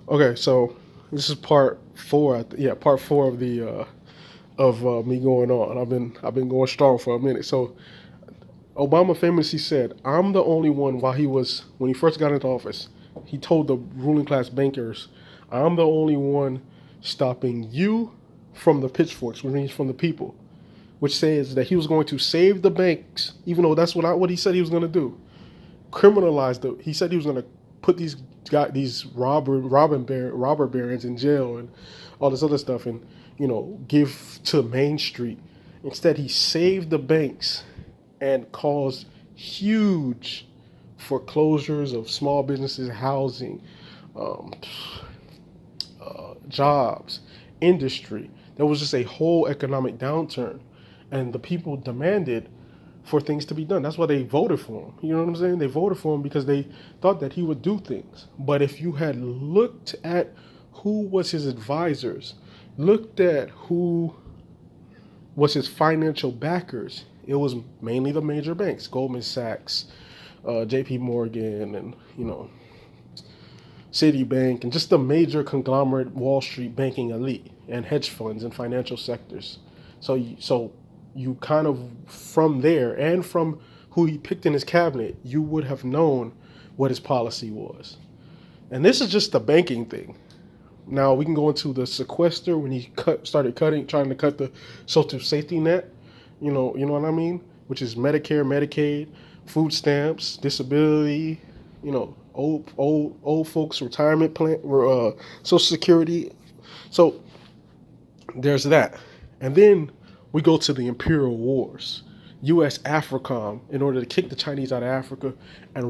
Okay, so this is part four. Yeah, part four of the me going on. I've been going strong for a minute. So Obama famously said, "I'm the only one." While when he first got into office, he told the ruling class bankers, "I'm the only one stopping you from the pitchforks, which means from the people." Which says that he was going to save the banks, even though that's what he said he was going to do. Criminalize the. He said he was going to put these robber barons in jail and all this other stuff, and give to Main Street. Instead, he saved the banks and caused huge foreclosures of small businesses, housing, um, jobs, industry. There was just a whole economic downturn, and the people demanded for things to be done. That's why they voted for him. You know what I'm saying? They voted for him because they thought that he would do things. But if you had looked at who was his advisors, looked at who was his financial backers, it was mainly the major banks, Goldman Sachs, J.P. Morgan, and Citibank, and just the major conglomerate Wall Street banking elite and hedge funds and financial sectors. So you kind of from there and from who he picked in his cabinet, you would have known what his policy was. And this is just the banking thing. Now we can go into the sequester when he trying to cut the social safety net. You know what I mean, which is Medicare, Medicaid, food stamps, disability, old folks retirement plan, Social Security. So there's that, and then we go to the Imperial Wars, U.S. AFRICOM, in order to kick the Chinese out of Africa and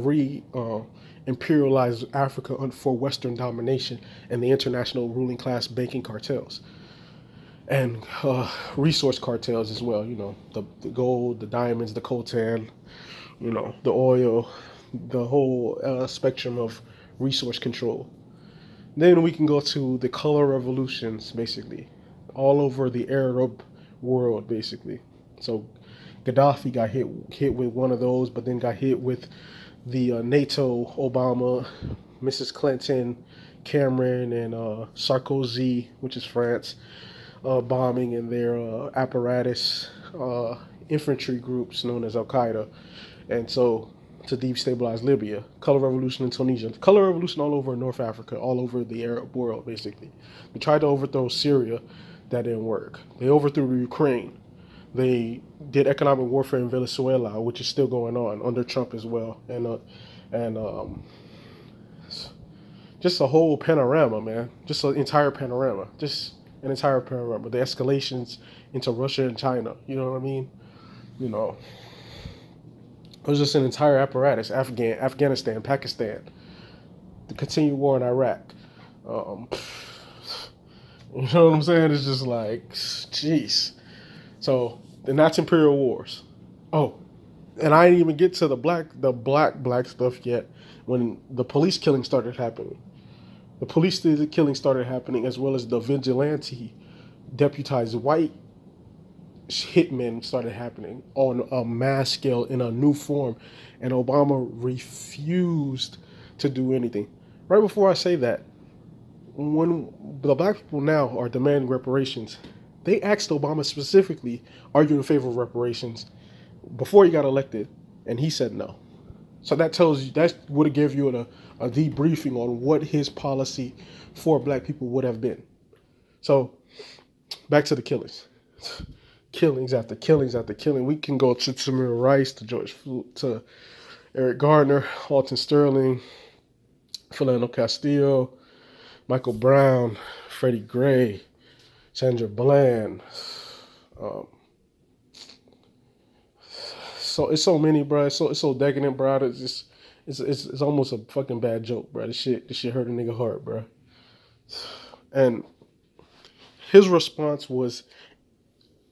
imperialize Africa for Western domination and the international ruling class banking cartels and resource cartels as well. The gold, the diamonds, the coltan, the oil, the whole spectrum of resource control. Then we can go to the color revolutions, basically, all over the Arab world, basically. So Gaddafi got hit with one of those, but then got hit with the NATO, Obama, Mrs. Clinton, Cameron, and Sarkozy, which is France, bombing in their apparatus infantry groups known as Al Qaeda, and so to destabilize Libya. Color revolution in Tunisia. Color revolution all over North Africa, all over the Arab world, basically. They tried to overthrow Syria. That didn't work. They overthrew Ukraine. They did economic warfare in Venezuela, which is still going on under Trump as well, and just a whole panorama, man. Just an entire panorama. Just an entire panorama. The escalations into Russia and China. You know what I mean? You know, it was just an entire apparatus. Afghanistan, Pakistan, the continued war in Iraq. Um, you know what I'm saying? It's just like, jeez. So, and that's Imperial Wars. Oh, and I didn't even get to the black stuff yet. When the police killing started happening, the police killing started happening, as well as the vigilante, deputized white hitmen started happening on a mass scale in a new form, and Obama refused to do anything. Right before I say that, when the black people now are demanding reparations, they asked Obama specifically, "Are you in favor of reparations?" before he got elected, and he said no. So that would have give you a debriefing on what his policy for black people would have been. So back to the killings. Killings after killings after killing. We can go to Tamir Rice, to Eric Gardner, Alton Sterling, Philando Castillo, Michael Brown, Freddie Gray, Sandra Bland. Um, so it's so many, bro. It's so decadent, bro. It's almost a fucking bad joke, bro. This shit hurt a nigga heart, bro. And his response was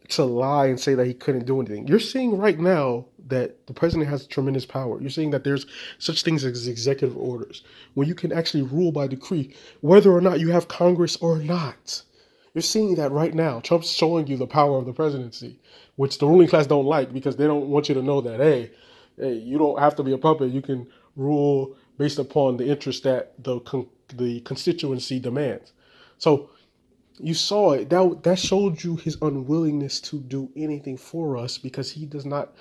to lie and say that he couldn't do anything. You're seeing right now that the president has tremendous power. You're seeing that there's such things as executive orders, where you can actually rule by decree, whether or not you have Congress or not. You're seeing that right now. Trump's showing you the power of the presidency, which the ruling class don't like because they don't want you to know that, hey, you don't have to be a puppet. You can rule based upon the interest that the constituency demands. So you saw it. That showed you his unwillingness to do anything for us because he does not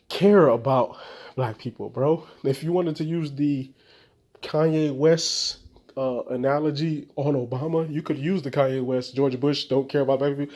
care about black people, bro. If you wanted to use the Kanye West analogy on Obama, you could use the Kanye West, George Bush don't care about black people.